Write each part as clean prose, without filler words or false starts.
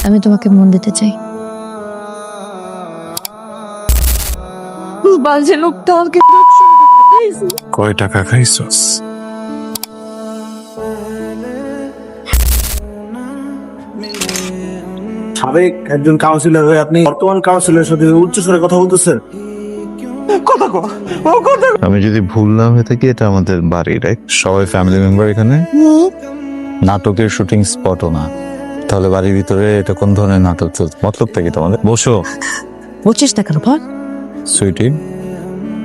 আমি তোমাকে মন দিতে চাই। বাজে লোকটা আমাকে কয় টাকা খাইছস? সাবেক একজন কাউন্সিলর হয়ে আপনি বর্তমান কাউন্সিলরের সাথে উচ্চস্বরে কথা বলতেছেন। আমি যদি ভুল না হয়ে থাকি এটা আমাদের বাড়ি, রাইট? সবাই ফ্যামিলি মেম্বার এখানে। নাটকের শুটিং স্পটও না, তাহলে বাড়ির ভিতরে এটা কোন ধরনের নাটক চলছে? মতলবটা কি তোমাদের? বসো। বলছিস না কেন বল? সুইটি,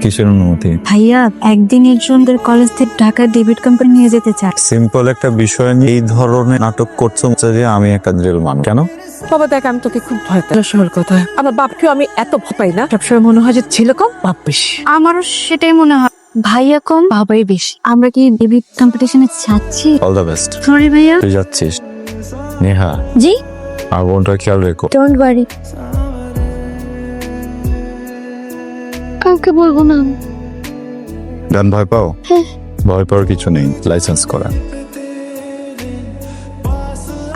কিসের অনুমতি? ভাইয়া একদিনের জন্য কলেজ থেকে ঢাকা ডেভিড কোম্পানি নিয়ে যেতে চায়। সিম্পল একটা বিষয় নিয়ে এই ধরনের নাটক করছো যে আমি একটা জেল মানুষ। কেন? বাবা দেখ, আমি তোকে খুব ভয় পাই। সময়ের কথা, আমার বাপকেও আমি এত ভয় পাই না। সবসময় মনে হয় যে ছিল কম, বাপ বেশি। আমারও সেটাই মনে হয়, ভাইয়া কম বাবাই বেশি। আমরা কি ডেভিড কম্পিটিশনে যাচ্ছি? All the best. সরি ভাইয়া। তুই যাচ্ছিস? নেহা, জি, আর বোনটা খেয়াল রেখো। Don't worry. কাউকে বলবো না। গান ভয় পাও? ভয় পাওয়ার কিছু নেই, লাইসেন্স করা।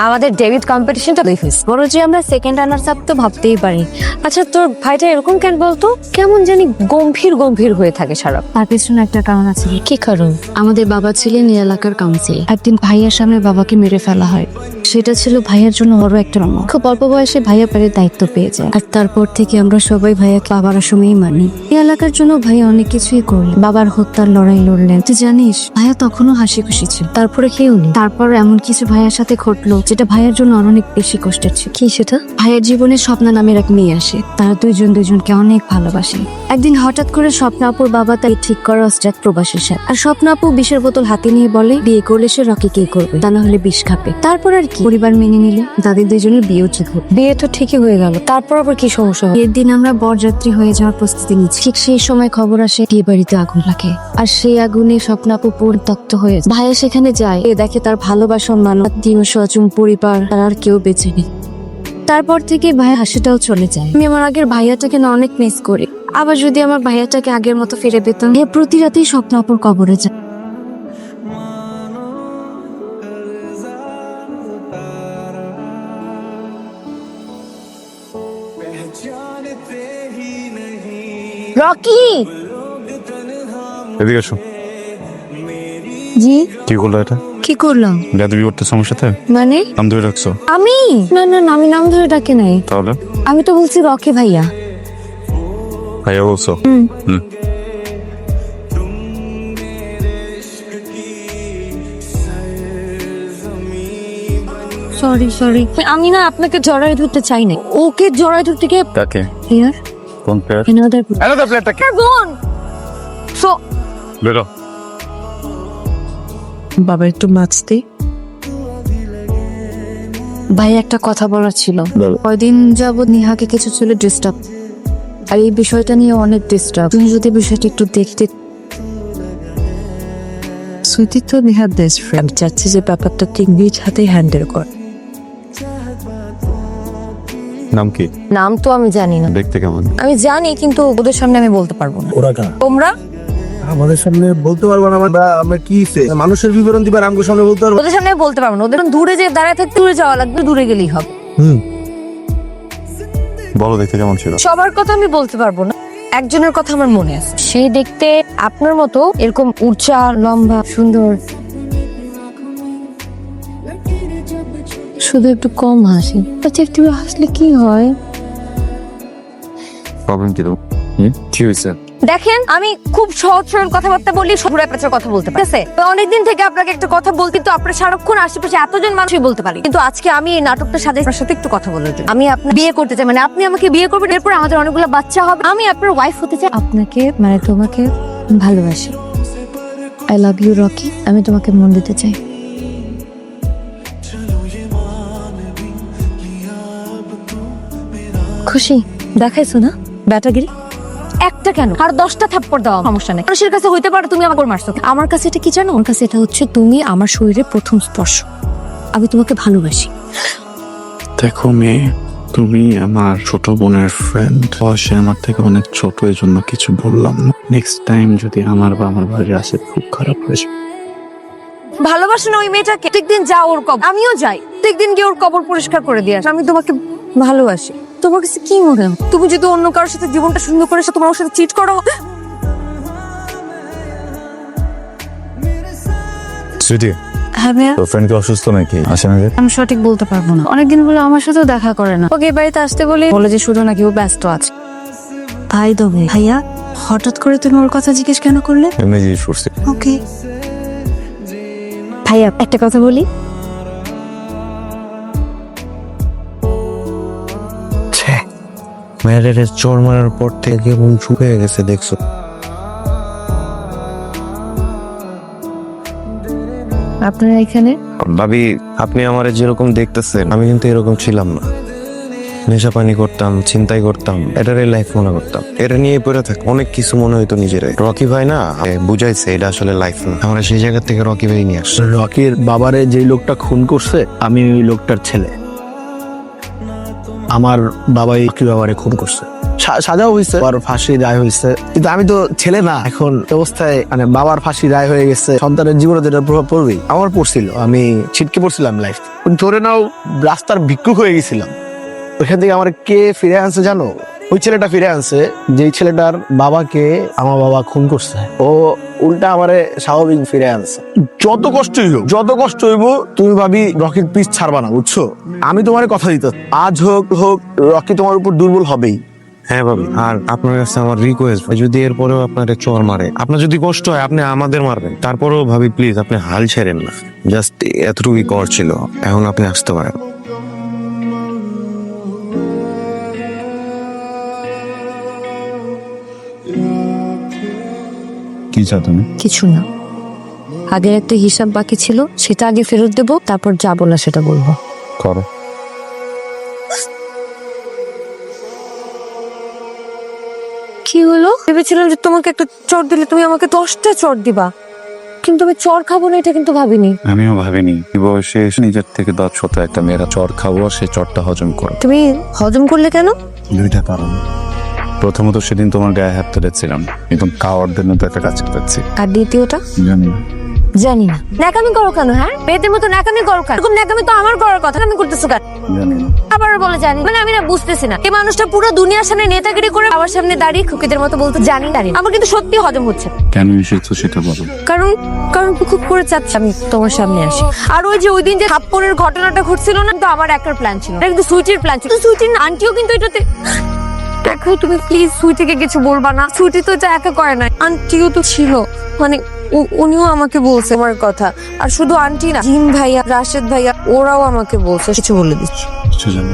আমাদের ডেভিড কম্পিটিশনটা দেখিস, বড় যে আমরা সেকেন্ড রানার্স আপ তো ভাবতেই পারি। আচ্ছা তোর ভাইটা এরকম কেন বলতো? কেমন জানি গম্ভীর গম্ভীর হয়ে থাকে সারা। তার পেছনে একটা কারণ আছে। কি কারণ? আমাদের বাবা ছিলেন এই এলাকার কাউন্সিল। একদিন ভাইয়ার সামনে বাবাকে মেরে ফেলা হয়। সেটা ছিল ভাইয়ার জন্য বড় একটা রঙ। খুব অল্প বয়সে ভাইয়া বাড়ির দায়িত্ব পেয়ে যায়, আর তারপর থেকে আমরা সবাই ভাইয়াকে বাবার সময়ই মানি। এই এলাকার জন্য ভাইয়া অনেক কিছুই করলেন। বাবার হত্যার লড়াই লড়লেন। তুই জানিস ভাইয়া তখনও হাসি খুশি ছিল। তারপরে কেউ নেই। তারপর এমন কিছু ভাইয়ার সাথে ঘটলো যেটা ভাইয়ার জন্য অনেক বেশি কষ্টের ছিল। কি সেটা? ভাইয়ের জীবনে স্বপ্না নামের এক মেয়ে আসে। তারা দুইজনকে অনেক ভালোবাসে। একদিন হঠাৎ করে স্বপ্না আপুর বাবা তাই ঠিক করে অস্ট্রেলিয়া প্রবাসীর সাথে। আর স্বপ্না আপু বিষের বোতল হাতে নিয়ে বলে বিয়ে করলে সে রকিকেই করবে, তা না হলে বিষ খাবে। তারপর আর কি, পরিবার মেনে নিল। তাদের দুইজনের বিয়েও ঠিক হলো। বিয়ে তো ঠিকই হয়ে গেল। তারপর আবার কি সমস্যা? বিয়ের দিন আমরা বরযাত্রী হয়ে যাওয়ার প্রস্তুতি নিচ্ছি। ঠিক সেই সময় খবর আসে বিয়ে বাড়িতে আগুন লাগে। আর সেই আগুনে স্বপ্না আপু পরিত্যক্ত হয়ে যায়। ভাইয়া সেখানে যায়, দেখে তার ভালোবাসার মানুষ, আত্মীয় স্বজন, পরিবার, তার আর কেউ বেঁচে নেই। তারপর থেকে ভাইয়া হাসিটাও চলে যায়। আমি আমার আগের ভাইয়াটাকে না অনেক মিস করি। আবার যদি আমার ভাইয়াটাকে আগের মতো ফিরে পেতাম। প্রতি রাতেই স্বপ্ন আপুর কবরে যায়। রকি, এদিকে এসো। জি কি করলো এটা? কি করলাম? বেয়াদবি করতে সমস্যাতে মানে নাম ধরে রাখছো? আমি না না না, আমি নাম ধরে ডাকি নাই। তাহলে? আমি তো বলছি রকি ভাইয়া। ভাইয়া বলছো? সরি সরি, আমি না আপনাকে জড়াই ধরতে চাই না। ওকে জড়াই ধরতে গিয়ে কাকে? হিয়ার কোন প্লেয়ার? another প্লেয়ারটা কে? বোন। সো বেরো। বাবা একটু মাছতে। ভাই একটা কথা বলার ছিল। কয়দিন যাবত নিহাকে কিছু ছিল ডিস্টার্ব, আর এই বিষয়টা নিয়ে অনেক ডিস্টার্ব। তুমি যদি বিষয়টা একটু দেখতে। সুইটি তো নেহার বেস্ট ফ্রেন্ড। আমি চাচ্ছি যে ব্যাপারটা ঠিক নিজ হাতেই হ্যান্ডেল কর। নাম কি? নাম তো আমি জানি না। দেখতে কেমন? আমি জানি, কিন্তু ওদের সামনে আমি বলতে পারবো না। ওরা কারা? তোমরা আমাদের সামনে বলতে পারবো না? আমরা কি মানুষের বিবরণ দিবার আমগো সামনে বলতে পারবো? ওদের সামনে আমি বলতে পারবো না। ওদের দূরে যে দাঁড়ায় থাকতে, দূরে যাওয়া লাগবে, দূরে গেলেই হবে। বলো দেখতে কেমন ছিল? সবার কথা আমি বলতে পারবো না, একজনের কথা আমার মনে আছে। সেই দেখতে আপনার মতো এরকম উঁচা, লম্বা, সুন্দর, শুধু একটু কম হাসি। আচ্ছা একটু হাসলে কি হয়? প্রবলেম কি তো? কি হয়েছে? দেখেন, আমি খুব সহজ সরল কথাবার্তা বলি, ঘুরে পেঁচার কথা বলতে পারি। ঠিক আছে? তো অনেকদিন থেকে আপনাকে একটা কথা বলতে, তো আপনার সারাক্ষণ আশেপাশে এতজন মানুষই বলতে পারি, কিন্তু আজকে আমি এই নাটকটা সাজাই আপনার সাথে একটু কথা বলার জন্য। আমি আপনার বিয়ে করতে চাই, মানে আপনি আমাকে বিয়ে করবেন, এরপর আমাদের অনেকগুলো বাচ্চা হবে, আমি আপনার ওয়াইফ হতে চাই। আপনাকে মানে তোমাকে ভালোবাসি। I love you Rocky. আমি তোমাকে মন দিতে চাই। খুশি দেখাইছো না ব্যাটাগিরি? একটা কেন, আর 10টা থাপ্পড় দাও, সমস্যা নেই। মানুষের কাছে হইতে পারে তুমি আমাকে মারছো, আমার কাছে এটা কি জানো? আমার কাছে এটা হচ্ছে তুমি আমার শরীরের প্রথম স্পর্শ। আমি তোমাকে ভালোবাসি। দেখো মেয়ে, তুমি আমার ছোট বোনের ফ্রেন্ড, বয়সে আমার থেকে অনেক ছোট, এই জন্য কিছু বললাম না। নেক্সট টাইম যদি আমার বা আমার বাড়ির আসে খুব খারাপ হয়ে যাবে। ভালোবাসো না ওই মেয়েটাকে? প্রত্যেকদিন যাও ওর কবর, আমিও যাই প্রত্যেকদিন গিয়ে ওর কবর পরিষ্কার করে দিয়ে আসি। আমি তোমাকে ভালোবাসি। তোমার কাছে কি মনে হয় তুমি যদি অন্য কারোর সাথে জীবনটা সুন্দর করে তোমার ওর সাথে চিট করো? সুইটি, হ্যাঁ ভাইয়া, তোর ফ্রেন্ড কি অসুস্থ নাকি? আসে না যে? আমি সঠিক বলতে পারবো না, অনেকদিন হলো আমার সাথেও দেখা করে না। ওকে এই বাড়িতে আসতে বলে যে শুধু নাকি ও ব্যস্ত আছে। আই দবে ভাইয়া, হঠাৎ করে তুমি ওর কথা জিজ্ঞেস কেন করলে? এমনি জিজ্ঞেস করছি। ওকে ভাইয়া, একটা কথা বলি। মেয়েদের চোর মারার পর থেকে মন শুকিয়ে গেছে দেখছো। আপনারা এখানে? ভাবি, আপনি আমারে যেরকম দেখতেছেন আমি কিন্তু এরকম ছিলাম না। নেশা পানি করতাম, ছিনতাই করতাম, এটারই লাইফ মনে করতাম। এটা নিয়ে পড়ে থাক অনেক কিছু মনে হইতো নিজেরাই। রকি ভাই না বুঝাইছে এটা আসলে লাইফ না। আমরা সেই জায়গা থেকে রকি ভাই নিয়ে আসছি। রকির বাবারে যেই লোকটা খুন করছে আমি ওই লোকটার ছেলে। আমার বাবাই রকি বাবারে খুন করছে, সাজাও হয়েছে, আর ফাঁসির রায় হয়েছে, কিন্তু আমি তো ছেলে না। এখন অবস্থায় মানে বাবার ফাঁসির রায় হয়ে গেছে, সন্তানের জীবনে যেটা প্রভাব পড়বেই। আমার পড়ছিল, আমি ছিটকে পড়ছিলাম লাইফ। ধরে নাও রাস্তার ভিক্ষুক হয়ে গেছিলাম। ওইখান থেকে আমার কে ফিরে আনছে জানো? ওই ছেলেটা ফিরে আনছে যেই ছেলেটার বাবাকে আমার বাবা খুন করছে। ও উল্টা আমারে স্বাভাবিক ফিরে আনছে। যত কষ্ট হইব, যত কষ্ট হইব, তুমি ভাবি রকির পিছ ছাড়বা না, বুঝছো? আমি তোমার কথা দিতে, আজ হোক হোক রকি তোমার উপর দুর্বল হবেই। হ্যাঁ ভাবি, আর আপনার কাছে আমার রিকোয়েস্ট, যদি এরপরেও আপনার চর মারে, আপনার যদি কষ্ট হয় আপনি আমাদের মারবেন, তারপরেও ভাবি প্লিজ আপনি হাল ছেড়েন না। জাস্ট এতটুকুই কর ছিল, এখন আপনি আসতে পারেন। কি চাও তুমি? কিছু না, আগের একটা হিসাব বাকি ছিল, সেটা আগে ফেরত দেবো, তারপর যা বলা সেটা বলবো। করো। কি হলো? ভেবেছিলাম যে তোমাকে একটা চড় দিলে তুমি আমাকে 10টা চড় দিবা, কিন্তু আমি চড় খাবো না এটা কিন্তু ভাবিনি। আমিও ভাবিনি এই বয়সে এসে নিজের থেকে 10 ছোট একটা মেয়েরা চর খাবো আর সেই চরটা হজম করো। তুমি হজম করলে কেন? দুইটা কারণ। প্রথমত সেদিন তোমার গায়ে হাত তুলেছিলাম, একদম কাওয়ারদের মতো একটা কাজ করেছি। আর দ্বিতীয়টা? জানি না। জানি না। ন্যাকামি করো কেন? হ্যাঁ, মেয়েদের মতো ন্যাকামি করো কেন? এরকম ন্যাকামি তো আমার করার কথা, আমি করতেছো কেন? জানি না। আবার বলে জানি, মানে আমি না বুঝতেছি না, এই মানুষটা পুরো দুনিয়ার সামনে নেতাগিরি করে আমার সামনে দাঁড়িয়ে খুকিদের মতো বলতে জানি জানি। আমার কিন্তু সত্যি হজম হচ্ছে না। কেন এসেছো সেটা বলো। কারণ কারণ খুব করে চাচ্ছি আমি তোমার সামনে আসি। আর ওই যে ওই দিন যে থাপ্পড়ের ঘটনাটা ঘটছিল না, তো আমার একার প্ল্যান ছিল, এটা কিন্তু সুইটির প্ল্যান ছিল। সুইটির আন্টিও কিন্তু এটাতে। দেখো তুমি প্লিজ সুইটিকে কিছু বলবা না, সুইটি তো এটা একা করে না, আন্টিও তো ছিল, মানে উনিও আমাকে বলছে আমার কথা। আর শুধু আন্টি না, জিম ভাইয়া, রাশেদ ভাইয়া, ওরাও আমাকে বলছে কিছু বলে দিচ্ছি। কিছু জানি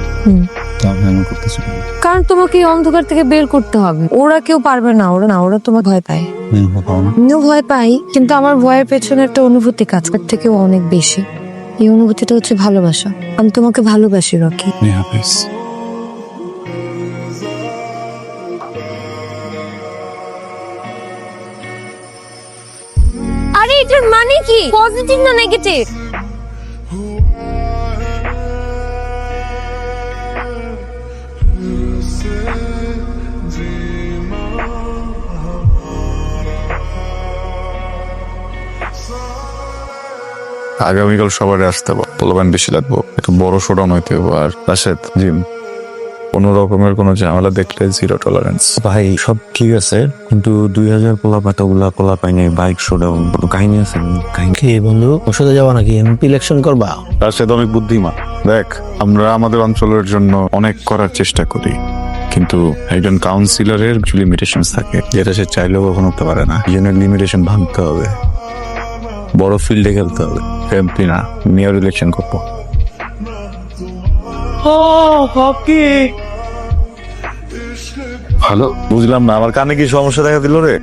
তাহলে আমি করতেছি না। কারণ তোমাকে এই অন্ধকার থেকে বের করতে হবে। ওরা কেউ পারবে না, ওরা তোমার ভয় পায়। আমিও ভয় পাই, কিন্তু আমার ভয়ের পেছনে একটা অনুভূতি কাজ করার থেকেও অনেক বেশি। এই অনুভূতিটা হচ্ছে ভালোবাসা। আমি তোমাকে ভালোবাসি রকি। হাফেজ। আরে এটার মানে কি? পজিটিভ না নেগেটিভ? আগামীকাল সবারই আসতে হবে, পোলাপান বেশি লাগবো, একটু বড় শোডাউন হইতে হবে। আর রাশেদ, জিম, কোন রকমের কোনো ঝামেলা দেখলে 0 টলারেন্স। ভাই সব ঠিক আছে, কিন্তু 2000 পোলা পাইনি, বাইক শোডাউন কাহিনী আছে। কাহিনী কি বন্ধু, ওষুধে যাওয়া নাকি? এমপি ইলেকশন করবা? রাশেদ অনেক বুদ্ধিমান। দেখ, আমরা আমাদের অঞ্চলের জন্য অনেক করার চেষ্টা করি, কিন্তু একজন কাউন্সিলরের লিমিটেশন থাকে, যেটা সে চাইলেও কখনো হতে পারে না। এই জন্য লিমিটেশন ভাঙতে হবে, বড় ফিল্ডে খেলতে হবে। এমপি না, মেয়র ইলেকশন করবো। ভালো বুঝলাম না, আমার কানে কি সমস্যা দেখা দিল রে?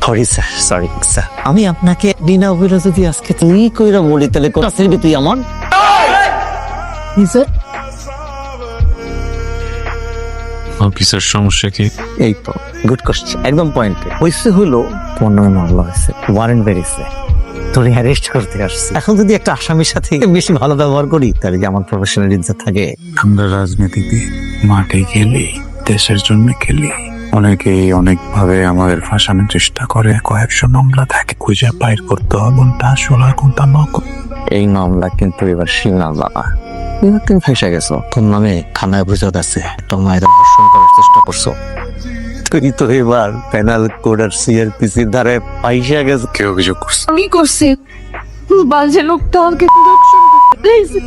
সরি স্যার, সরি স্যার, আমি আপনাকে বিনা অভিযোগে যদি আজকে তুই কইরা বলি তাহলে কথা শুনবি তুই আমার? স্যার অফিসের সমস্যা কি? এই তো গুড কোশ্চেন, একদম পয়েন্টে। হইছে হলো 15 মামলা হয়েছে, ওয়ারেন্ট বেরিয়েছে, তোরে অ্যারেস্ট করতে আসছে। এখন যদি একটা আসামির সাথে বেশি ভালো ব্যবহার করি তাহলে কি আমার প্রফেশনাল ইজ্জত থাকে? আমরা রাজনীতিতে মাঠে খেলি, দেশের জন্য খেলি, অনেকেই অনেকভাবে আমাদের ফাঁসানোর চেষ্টা করে, কয়েকজন মামলা থাকে খুঁজে বাইর করতে হবে কোনটা আসল আর কোনটা নকল। এই মামলা কিন্তু এবার শিল মামলা না, তুমি ফেসে গেছো। তোর নামে থানায় অভিযোগ আছে, তোর মায়ের ধর্ষণ করার চেষ্টা করছো। তুই তো এবার পেনাল কোড আর সিআরপিসির ধারে পাইসা গেছো। কে অভিযোগ করছে? আমি করছি, বাজে লোকটা আমাকে দর্শন করতে চাইছে।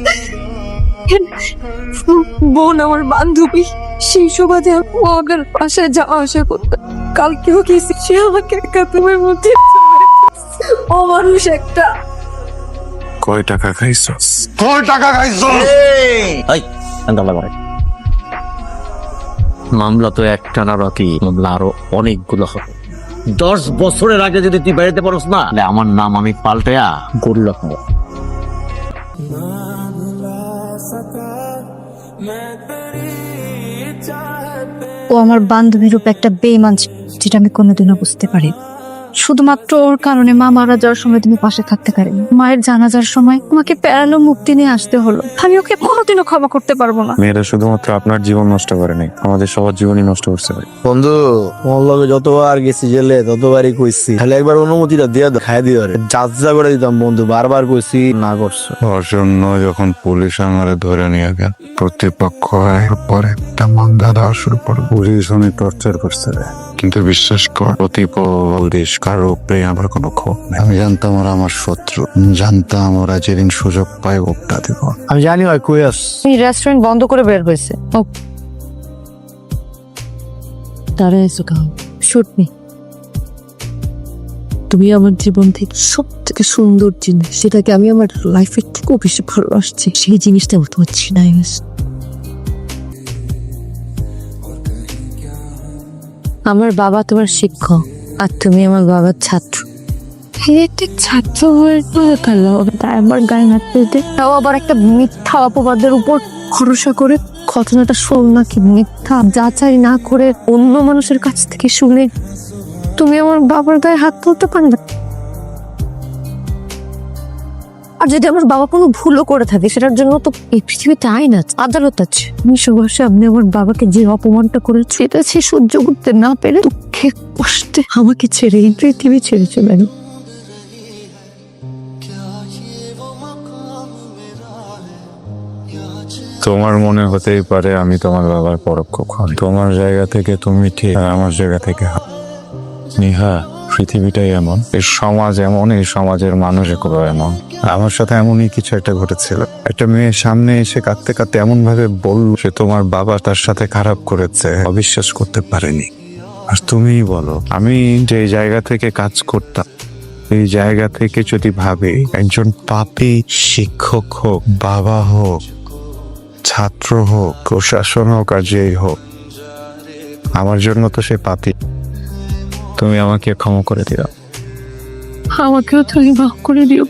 বোন আমার বান্ধবী, সেই সুবাদে ওদের বাসায় যাওয়া আসা করতে। কালকেও গেছি, সে আমাকে কাতুমের মধ্যে অমানুষ একটা। কয় টাকা খাইছস? এই, আন্দালা করে। মামলা তো একটা না রকি, মামলা আরো অনেকগুলো হবে। 10 বছরের আগে যদি তুই বেড়াতে পারস না, তাহলে আমার নাম আমি পাল্টায়া গোল্লক। ও আমার বান্ধবীর রূপে একটা বেঈমান ছিল, যেটা আমি কোনোদিনও বুঝতে পারি। শুধুমাত্র ওর কারণে মা মারা যাওয়ার সময় তুমি পাশে থাকতে পারিনি। মায়ের জানাজার সময় তোমাকে প্যারালো মুক্তি নিয়ে আসতে হলো। আমি ওকে কোনোদিনও ক্ষমা করতে পারবো না। মেয়েরা শুধুমাত্র আপনার জীবন নষ্ট করে নাই, আমাদের সবার জীবনই নষ্ট করছে ভাই। বন্ধু, তোমার লগে যতবার গেছি জেলে ততবারই কইছি, খালি একবার অনুমতিটা দিয়ে দাও, খাই দিও রে। যা করে দিতাম বন্ধু, বারবার কইছি, না করছো। ওর জন্য যখন পুলিশ আমারে ধরে নিয়ে গেল, প্রতিপক্ষ পরে একটা মামলা দেওয়া শুরু করে। পুলিশ অনেক টর্চার করছে রে, কিন্তু বিশ্বাস কর, পুলিশ কারো উপরে আমার কোনো ক্ষোভ নেই। আমি জানতাম ওরা আমার শত্রু, জানতাম ওরা যেদিন সুযোগ পায় ওটা দিব। আমি জানি হয় কই আস। এই রেস্টুরেন্ট বন্ধ করে বের হয়েছে। ও তারা এসো খাও। Shoot me. তুমি আমার জীবন থেকে সব থেকে সুন্দর জিনিস, সেটাকে আমি আমার লাইফের থেকেও বেশি ভালোবাসছি, সেই জিনিসটা তোমার ছিনাই গেছে। আমার বাবা তোমার শিক্ষক আর তুমি আমার বাবার ছাত্র। ঠিক ছাত্র হয়ে গেলো, তাই আমার গায়ে হাঁটতে দে। তাও আবার একটা মিথ্যা অপবাদের উপর ভরসা করে। ঘটনাটা শোন নাকি মিথ্যা, যাচাই না করে অন্য মানুষের কাছ থেকে শুনে তুমি আমার বাবার গায়ে হাত তুলতে পারবে। আর যদি আমার বাবা কোনো ভুলও করে থাকে, সেটার জন্য তো এই পৃথিবীতে আইন আছে, আদালত আছে। আমি সবার সামনে আমার বাবাকে যে অপমানটা করেছি, এটা সে সহ্য করতে না পেরে দুঃখে কষ্টে আমাকে ছেড়ে এই পৃথিবী ছেড়ে চলে গেল। তোমার মনে হতেই পারে আমি তোমার বাবার পরোক্ষ খুনি। তোমার জায়গা থেকে তুমি ঠিক, আর আমার জায়গা থেকে নিহা। পৃথিবীটাই এমন, এই সমাজ এমন, এই সমাজের মানুষগুলো এমন। আমার সাথে এমনই কিছু একটা ঘটেছিল। একটা মেয়ে সামনে এসে কাঁদতে কাঁদতে এমন ভাবে বলল সে তোমার বাবা তার সাথে খারাপ করেছে, অবিশ্বাস করতে পারেনি। আর তুমিই বলো, আমি যে জায়গা থেকে কাজ করতাম, এই জায়গা থেকে যদি ভাবি একজন পাপী শিক্ষক হোক, বাবা হোক, ছাত্র হোক, প্রশাসন হোক, আর যেই হোক, আমার জন্য তো সে পাপী। তুমি আমাকে ক্ষমা করে দিও। আমাকেও তুমি মাফ করে দিও।